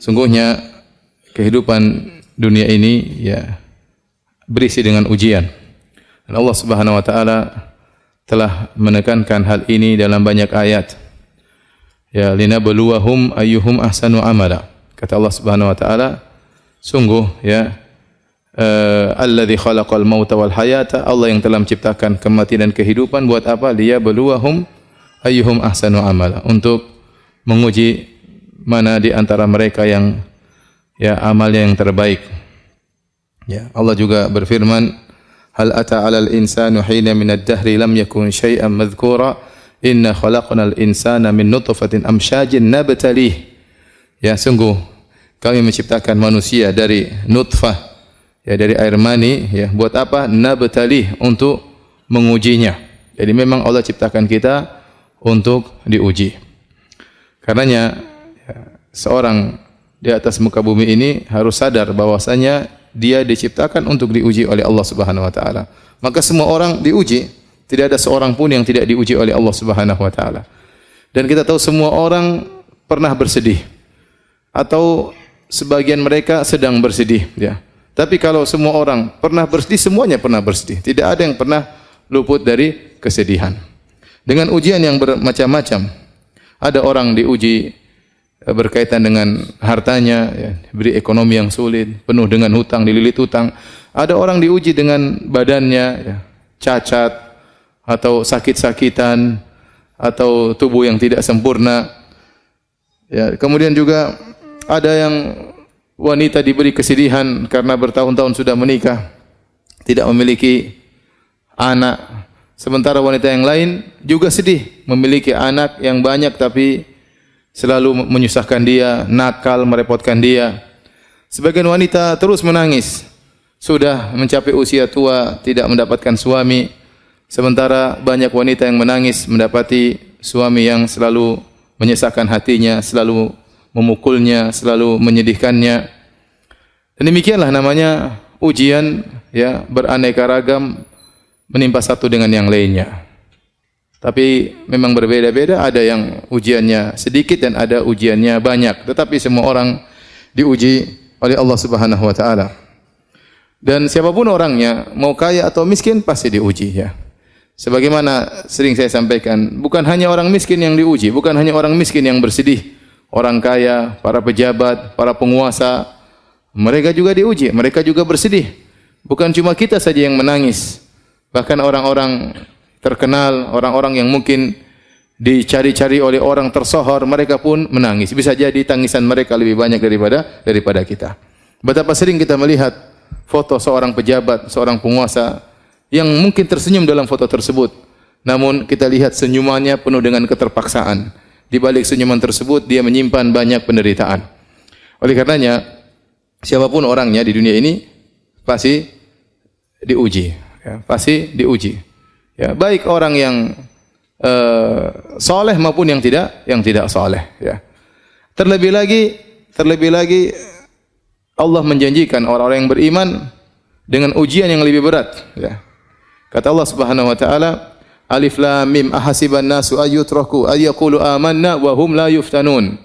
Sungguhnya kehidupan dunia ini ya berisi dengan ujian. Dan Allah Subhanahu wa taala telah menekankan hal ini dalam banyak ayat. Ya, linabluwahum ayyuhum ahsanu amala. Kata Allah Subhanahu wa taala, sungguh ya alladzi khalaqal mauta wal hayata, Allah yang telah menciptakan kematian dan kehidupan buat apa? Liyabluwahum ayyuhum ahsanu amala, untuk menguji mana di antara mereka yang ya amalnya yang terbaik. Ya, Allah juga berfirman, hal ata 'alal insanu hina minad dahri lam yakun syai'an madhkura inna khalaqnal insana min nutfatin amsyajin nabtalih. Ya, sungguh kami menciptakan manusia dari nutfah, ya dari air mani, ya buat apa? Nabtalih, untuk mengujinya. Jadi memang Allah ciptakan kita untuk diuji. Karenanya ya, seorang di atas muka bumi ini harus sadar bahwasanya dia diciptakan untuk diuji oleh Allah Subhanahu wa taala. Maka semua orang diuji. Tidak ada seorang pun yang tidak diuji oleh Allah Subhanahu wa taala. Dan kita tahu semua orang pernah bersedih, atau sebagian mereka sedang bersedih, ya. Tapi kalau semua orang pernah bersedih, semuanya pernah bersedih. Tidak ada yang pernah luput dari kesedihan. Dengan ujian yang bermacam-macam. Ada orang diuji berkaitan dengan hartanya, ya, diberi ekonomi yang sulit, penuh dengan hutang, dililit hutang. Ada orang diuji dengan badannya, ya, cacat, atau sakit-sakitan, atau tubuh yang tidak sempurna. Ya, kemudian juga ada yang wanita diberi kesedihan karena bertahun-tahun sudah menikah, tidak memiliki anak. Sementara wanita yang lain juga sedih, memiliki anak yang banyak tapi selalu menyusahkan dia, nakal, merepotkan dia. Sebagian wanita terus menangis, sudah mencapai usia tua, tidak mendapatkan suami. Sementara banyak wanita yang menangis mendapati suami yang selalu menyesakkan hatinya, selalu memukulnya, selalu menyedihkannya. Dan demikianlah namanya ujian, ya, beraneka ragam menimpa satu dengan yang lainnya. Tapi memang berbeda-beda, ada yang ujiannya sedikit dan ada ujiannya banyak. Tetapi semua orang diuji oleh Allah Subhanahu wa taala. Dan siapapun orangnya, mau kaya atau miskin, pasti diuji, ya. Sebagaimana sering saya sampaikan, bukan hanya orang miskin yang diuji, bukan hanya orang miskin yang bersedih. Orang kaya, para pejabat, para penguasa, mereka juga diuji, mereka juga bersedih. Bukan cuma kita saja yang menangis. Bahkan orang-orang terkenal, orang-orang yang mungkin dicari-cari oleh orang tersohor, mereka pun menangis. Bisa jadi tangisan mereka lebih banyak daripada kita. Betapa sering kita melihat foto seorang pejabat, seorang penguasa yang mungkin tersenyum dalam foto tersebut, namun kita lihat senyumannya penuh dengan keterpaksaan. Di balik senyuman tersebut dia menyimpan banyak penderitaan. Oleh karenanya, siapapun orangnya di dunia ini pasti diuji, ya, pasti diuji. Ya, baik orang yang soleh maupun yang tidak soleh. Ya. Terlebih lagi Allah menjanjikan orang-orang yang beriman dengan ujian yang lebih berat. Ya. Kata Allah Subhanahu wa taala, Alif Lam Mim ahasiban nasu ayyutraku ayyaqulu amanna wa hum la yuftanun.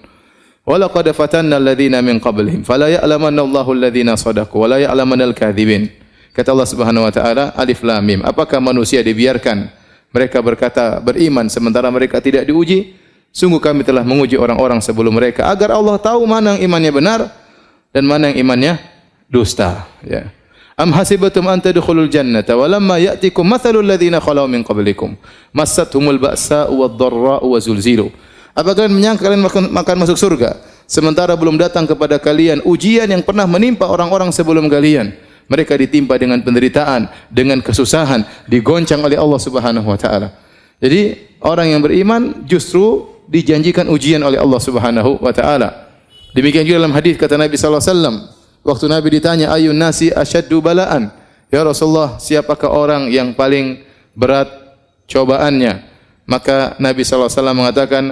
Wa laqad fatanna alladhina min qablihim fala ya'lamanna Allahu alladhina shadaqu wa la ya'lamanna al-kadhibin. Kata Allah Subhanahu wa taala, Alif Lam Mim, apakah manusia dibiarkan mereka berkata beriman sementara mereka tidak diuji? Sungguh kami telah menguji orang-orang sebelum mereka agar Allah tahu mana yang imannya benar dan mana yang imannya dusta, ya. Am hasibatum an tadkhulul jannata wa lamma ya'tikum mathalul ladzina khalau min qablikum massathumul ba'sa'u wad-dharra'u wa zulzilu. Apakah kalian menyangka kalian akan masuk surga sementara belum datang kepada kalian ujian yang pernah menimpa orang-orang sebelum kalian? Mereka ditimpa dengan penderitaan, dengan kesusahan, digoncang oleh Allah Subhanahu wa taala. Jadi orang yang beriman justru dijanjikan ujian oleh Allah Subhanahu wa taala. Demikian juga dalam hadis kata Nabi sallallahu alaihi wasallam, waktu Nabi ditanya ayyun nasi asyaddu balaan, ya Rasulullah, siapakah orang yang paling berat cobaannya? Maka Nabi sallallahu alaihi wasallam mengatakan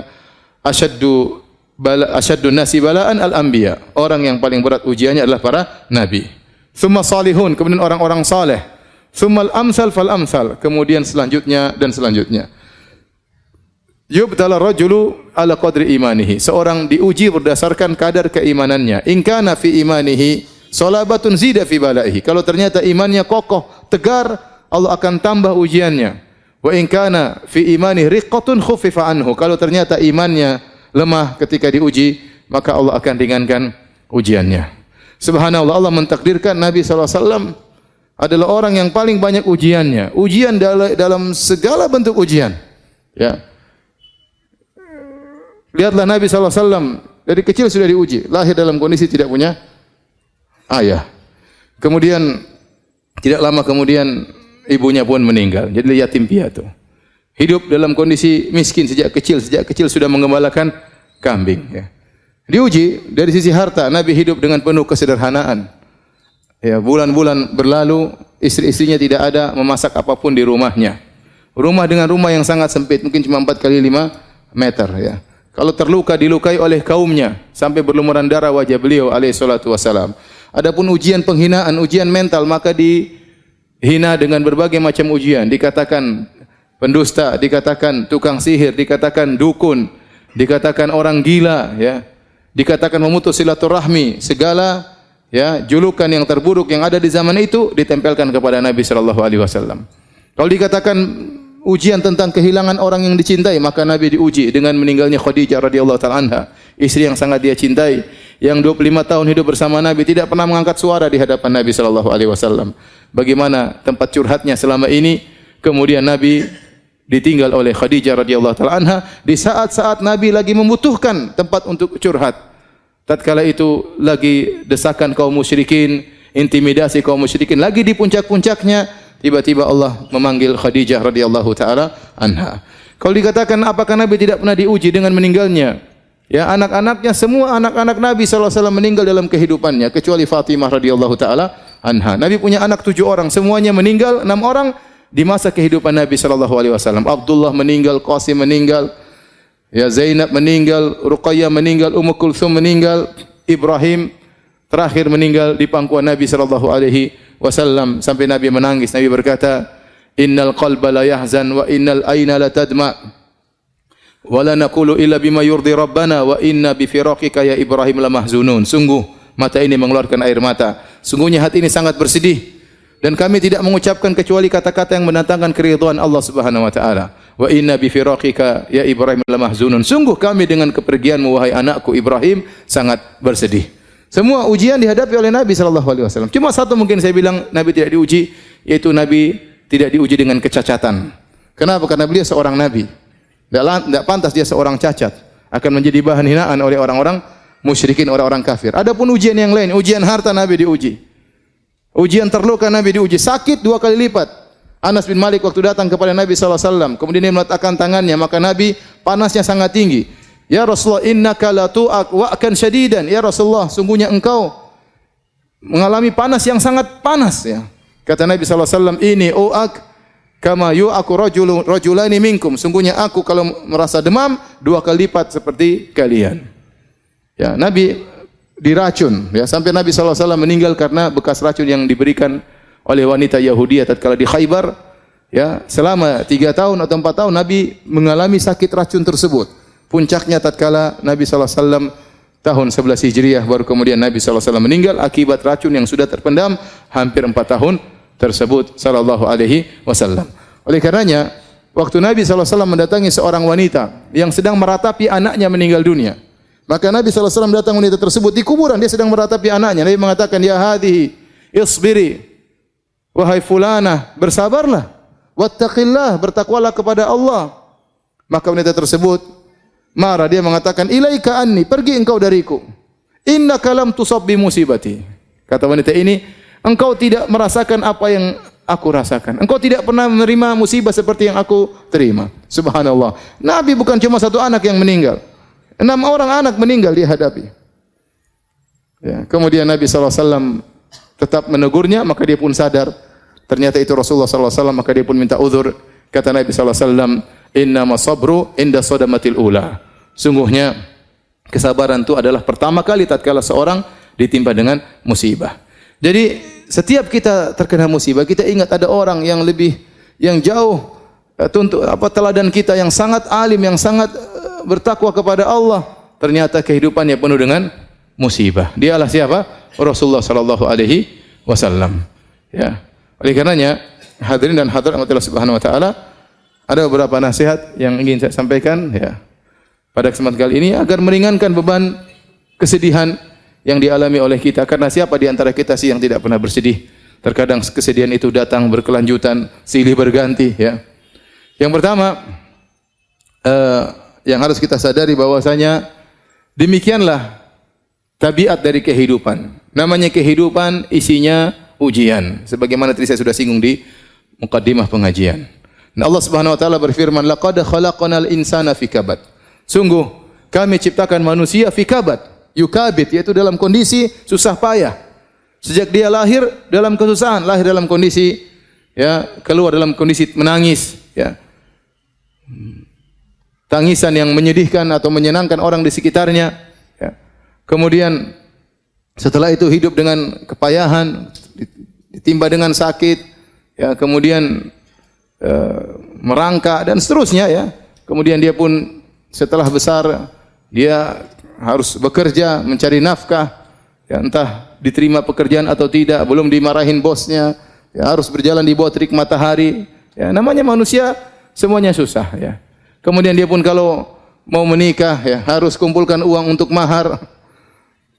asyaddu nasi balaan al-anbiya, orang yang paling berat ujiannya adalah para nabi. Tsumma salihun, kemudian orang-orang saleh. Tsummal amsal fal amsal, kemudian selanjutnya dan selanjutnya. Yubtala rajulu ala qadri imanihi. Seorang diuji berdasarkan kadar keimanannya. In kana fi imanihi salabatun zida fi balaihi. Kalau ternyata imannya kokoh, tegar, Allah akan tambah ujiannya. Wa in kana fi imanihi riqqatun khuffifa anhu. Kalau ternyata imannya lemah ketika diuji, maka Allah akan ringankan ujiannya. Subhanallah, Allah mentakdirkan Nabi SAW adalah orang yang paling banyak ujiannya. Ujian dalam segala bentuk ujian. Ya. Lihatlah Nabi SAW dari kecil sudah diuji, lahir dalam kondisi tidak punya ayah. Kemudian tidak lama kemudian ibunya pun meninggal, jadi yatim piatu. Hidup dalam kondisi miskin sejak kecil sudah menggembalakan kambing. Ya. Diuji dari sisi harta, Nabi hidup dengan penuh kesederhanaan. Ya, bulan-bulan berlalu, istri-istrinya tidak ada memasak apapun di rumahnya. Rumah dengan rumah yang sangat sempit, mungkin cuma 4 kali 5 meter. Ya. Kalau terluka, dilukai oleh kaumnya sampai berlumuran darah wajah beliau alaihi salatu wasalam. Adapun ujian penghinaan, ujian mental, maka dihina dengan berbagai macam ujian. Dikatakan pendusta, dikatakan tukang sihir, dikatakan dukun, dikatakan orang gila, ya. Dikatakan memutus silaturahmi, segala ya julukan yang terburuk yang ada di zaman itu ditempelkan kepada Nabi sallallahu alaihi wasallam. Kalau dikatakan ujian tentang kehilangan orang yang dicintai, maka Nabi diuji dengan meninggalnya Khadijah radhiyallahu taala anha, istri yang sangat dia cintai, yang 25 tahun hidup bersama Nabi, tidak pernah mengangkat suara di hadapan Nabi sallallahu alaihi wasallam. Bagaimana tempat curhatnya selama ini, kemudian Nabi ditinggal oleh Khadijah radhiyallahu taala anha di saat-saat Nabi lagi membutuhkan tempat untuk curhat. Tatkala itu lagi desakan kaum musyrikin, intimidasi kaum musyrikin lagi di puncak-puncaknya, tiba-tiba Allah memanggil Khadijah radhiyallahu taala anha. Kalau dikatakan apakah Nabi tidak pernah diuji dengan meninggalnya? Ya, anak-anaknya, semua anak-anak Nabi sallallahu alaihi wasallam meninggal dalam kehidupannya kecuali Fatimah radhiyallahu taala anha. Nabi punya anak 7 orang, semuanya meninggal, 6 orang di masa kehidupan Nabi sallallahu alaihi wasallam. Abdullah meninggal, Qasim meninggal, ya Zainab meninggal, Ruqayyah meninggal, Ummu Kulthum meninggal, Ibrahim terakhir meninggal di pangkuan Nabi sallallahu alaihi wasallam sampai Nabi menangis. Nabi berkata, "Innal qalba la yahzan wa innal aina la tadma wa la naqulu illa bima yurdi rabbana wa inna bi firaqika ya Ibrahim la mahzunun." Sungguh mata ini mengeluarkan air mata. Sungguhnya hati ini sangat bersedih dan kami tidak mengucapkan kecuali kata-kata yang mendatangkan keridhaan Allah Subhanahu wa taala. Wa inna bi firaqika ya Ibrahim la mahzunun. Sungguh kami dengan kepergianmu wahai anakku Ibrahim sangat bersedih. Semua ujian dihadapi oleh Nabi sallallahu alaihi wasallam. Cuma satu mungkin saya bilang Nabi tidak diuji, yaitu Nabi tidak diuji dengan kecacatan. Kenapa? Karena beliau seorang nabi. Tidak pantas dia seorang cacat, akan menjadi bahan hinaan oleh orang-orang musyrikin, orang-orang kafir. Adapun ujian yang lain, ujian harta Nabi diuji. Ujian terluka Nabi diuji, sakit 2 kali lipat. Anas bin Malik waktu datang kepada Nabi sallallahu alaihi wasallam, kemudian dia meletakkan tangannya, maka Nabi panasnya sangat tinggi. Ya Rasulullah, innaka la tu'ak wa'kan syadidan. Ya Rasulullah, sungguhnya engkau mengalami panas yang sangat panas, ya. Kata Nabi sallallahu alaihi wasallam, ini u'ak kama yu'aku rajulani minkum. Sungguhnya aku kalau merasa demam 2 kali lipat seperti kalian. Ya, Nabi diracun, ya, sampai Nabi sallallahu alaihi wasallam meninggal karena bekas racun yang diberikan oleh wanita Yahudi tatkala di Khaybar. Ya, selama 3 tahun atau 4 tahun Nabi mengalami sakit racun tersebut. Puncaknya tatkala Nabi sallallahu alaihi wasallam tahun 11 Hijriah, baru kemudian Nabi sallallahu alaihi wasallam meninggal akibat racun yang sudah terpendam hampir 4 tahun tersebut sallallahu alaihi wasallam. Oleh karenanya, waktu Nabi sallallahu alaihi wasallam mendatangi seorang wanita yang sedang meratapi anaknya meninggal dunia, maka Nabi sallallahu alaihi wasallam datang wanita tersebut di kuburan, dia sedang meratapi anaknya. Nabi mengatakan, "Ya hadhihi, isbiri." Wahai fulanah, bersabarlah. Wattaqillah, bertakwalah kepada Allah. Maka wanita tersebut marah, dia mengatakan, "Ilaika anni, pergi engkau dariku. Innaka lam tusab bi musibati." Kata wanita ini, engkau tidak merasakan apa yang aku rasakan. Engkau tidak pernah menerima musibah seperti yang aku terima. Subhanallah. Nabi bukan cuma 1 anak yang meninggal. 6 orang anak meninggal dia hadapi. Ya, kemudian Nabi sallallahu alaihi wasallam tetap menegurnya, maka dia pun sadar ternyata itu Rasulullah sallallahu alaihi wasallam, maka dia pun minta uzur. Kata Nabi sallallahu alaihi wasallam, "Innama sabru inda sadamatil ula." Sungguhnya kesabaran itu adalah pertama kali tatkala seorang ditimpa dengan musibah. Jadi setiap kita terkena musibah, kita ingat ada orang yang jauh teladan kita yang sangat alim, yang sangat bertakwa kepada Allah, ternyata kehidupannya penuh dengan musibah. Dialah siapa? Rasulullah sallallahu alaihi wasallam. Ya. Oleh karenanya, hadirin dan hadirat Allah Subhanahu wa taala, ada beberapa nasihat yang ingin saya sampaikan ya pada kesempatan kali ini agar meringankan beban kesedihan yang dialami oleh kita. Karena siapa di antara kita sih yang tidak pernah bersedih? Terkadang kesedihan itu datang berkelanjutan, silih berganti ya. Yang pertama yang harus kita sadari bahwasanya demikianlah tabiat dari kehidupan. Namanya kehidupan isinya ujian. Sebagaimana tadi saya sudah singgung di mukaddimah pengajian. Dan Allah Subhanahu wa taala berfirman, "Laqad khalaqnal insana fi kabad." Sungguh kami ciptakan manusia fi kabad, yukabid, yaitu dalam kondisi susah payah. Sejak dia lahir dalam kesusahan, lahir dalam kondisi ya, keluar dalam kondisi menangis ya. Tangisan yang menyedihkan atau menyenangkan orang di sekitarnya ya. Kemudian setelah itu hidup dengan kepayahan, ditimpa dengan sakit ya, kemudian merangkak dan seterusnya ya. Kemudian dia pun setelah besar dia harus bekerja mencari nafkah ya, entah diterima pekerjaan atau tidak, belum dimarahin bosnya ya, harus berjalan di bawah terik matahari ya. Namanya manusia semuanya susah ya. Kemudian dia pun kalau mau menikah ya harus kumpulkan uang untuk mahar,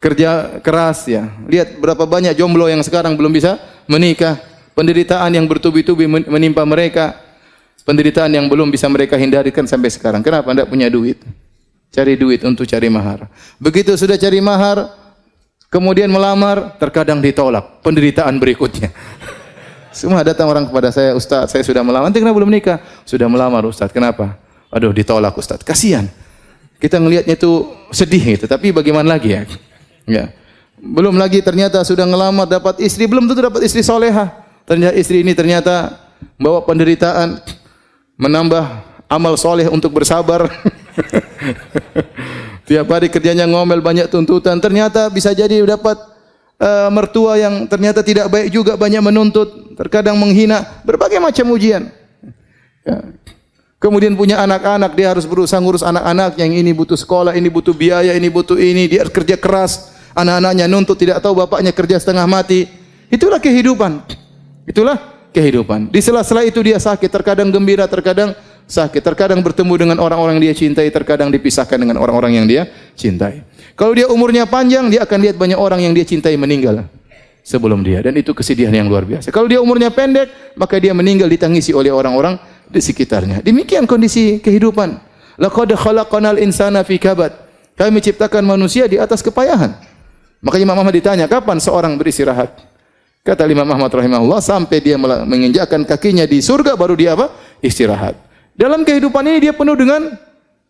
kerja keras ya. Lihat berapa banyak jomblo yang sekarang belum bisa menikah. Penderitaan yang bertubi-tubi menimpa mereka. Penderitaan yang belum bisa mereka hindarikan sampai sekarang. Kenapa? Tidak punya duit. Cari duit untuk cari mahar. Begitu sudah cari mahar, kemudian melamar, terkadang ditolak. Penderitaan berikutnya. Semua datang orang kepada saya, "Ustaz, saya sudah melamar." "Nanti kenapa belum nikah?" "Sudah melamar, Ustaz." "Kenapa?" "Aduh, ditolak, Ustaz." Kasihan. Kita ngelihatnya itu sedih gitu, tapi bagaimana lagi ya? Ya. Belum lagi ternyata sudah ngelamar dapat istri, belum tentu dapat istri solehah. Ternyata istri ini ternyata bawa penderitaan, menambah amal soleh untuk bersabar. Tiap hari kerjanya ngomel, banyak tuntutan. Ternyata bisa jadi dapat mertua yang ternyata tidak baik juga, banyak menuntut, terkadang menghina, berbagai macam ujian. Ya. Kemudian punya anak-anak, dia harus berusaha ngurus anak-anak, yang ini butuh sekolah, ini butuh biaya, ini butuh ini, dia kerja keras, anak-anaknya nuntut, tidak tahu bapaknya kerja setengah mati. Itulah kehidupan. Itulah kehidupan. Di sela-sela itu dia sakit, terkadang gembira, terkadang sakit, terkadang bertemu dengan orang-orang yang dia cintai, terkadang dipisahkan dengan orang-orang yang dia cintai. Kalau dia umurnya panjang, dia akan lihat banyak orang yang dia cintai meninggal sebelum dia, dan itu kesedihan yang luar biasa. Kalau dia umurnya pendek, maka dia meninggal ditangisi oleh orang-orang di sekitarnya. Demikian kondisi kehidupan. Laqad khalaqnal insana fi kabad. Kami ciptakan manusia di atas kepayahan. Makanya Imam Ahmad ditanya, kapan seorang beristirahat? Kata Imam Ahmad rahimahullah, sampai dia menginjakkan kakinya di surga baru dia apa? Istirahat. Dalam kehidupan ini dia penuh dengan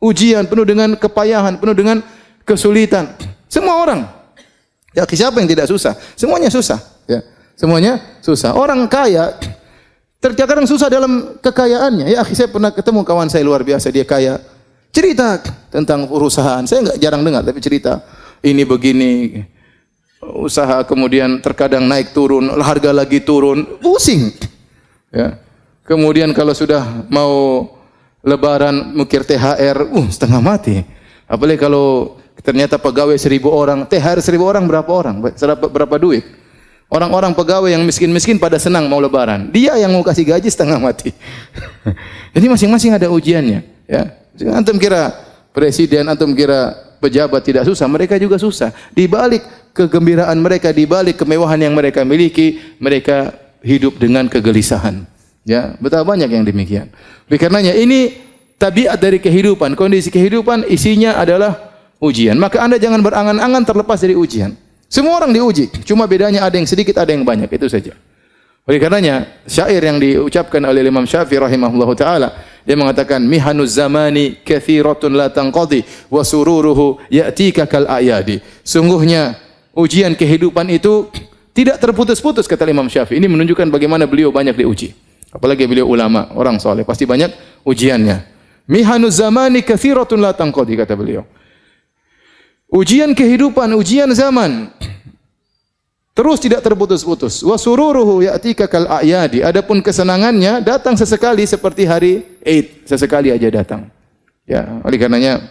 ujian, penuh dengan kepayahan, penuh dengan kesulitan. Semua orang. Ya, siapa yang tidak susah? Semuanya susah, ya. Semuanya susah. Orang kaya terkadang susah dalam kekayaannya. Ya, saya pernah ketemu kawan saya luar biasa, dia kaya. Cerita tentang perusahaan. Saya enggak jarang dengar, tapi cerita ini begini. Usaha kemudian terkadang naik turun, harga lagi turun, pusing. Ya. Kemudian kalau sudah mau lebaran mikir THR, setengah mati. Apalagi kalau ternyata pegawai 1.000 orang, THR 1.000 orang berapa orang? Berapa duit? Orang-orang pegawai yang miskin-miskin pada senang mau lebaran. Dia yang mau kasih gaji setengah mati. Jadi masing-masing ada ujiannya, ya. Antum kira presiden, antum kira pejabat tidak susah, mereka juga susah. Di balik kegembiraan mereka, di balik kemewahan yang mereka miliki, mereka hidup dengan kegelisahan. Ya, betapa banyak yang demikian. Oleh karenanya ini tabiat dari kehidupan, kondisi kehidupan isinya adalah ujian. Maka Anda jangan berangan-angan terlepas dari ujian. Semua orang diuji, cuma bedanya ada yang sedikit, ada yang banyak, itu saja. Oleh karenanya syair yang diucapkan oleh Imam Syafi'i rahimahullahu taala, dia mengatakan mihanuz zamani katsiratun la tanqadi wa sururuhu ya'tika kal ayadi. Sungguhnya ujian kehidupan itu tidak terputus-putus, kata Imam Syafi'i. Ini menunjukkan bagaimana beliau banyak diuji. Apalagi beliau ulama, orang soleh, pasti banyak ujiannya. Mihanuz zamani katsiratun la tanqadi, kata beliau. Ujian kehidupan, ujian zaman Terus tidak terputus-putus. Wa sururuhu ya'tika kal a'yadi. Adapun kesenangannya datang sesekali seperti hari Eid, sesekali aja datang. Ya, oleh karenanya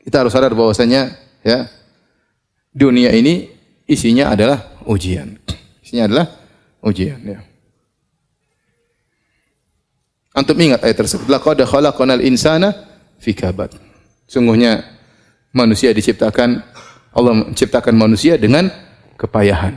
kita harus sadar bahwasanya ya dunia ini isinya adalah ujian. Isinya adalah ujian ya. Antum ingat ayat tersebut, laqad khalaqnal insana fi kabad. Sungguhnya manusia diciptakan, Allah menciptakan manusia dengan kepayahan.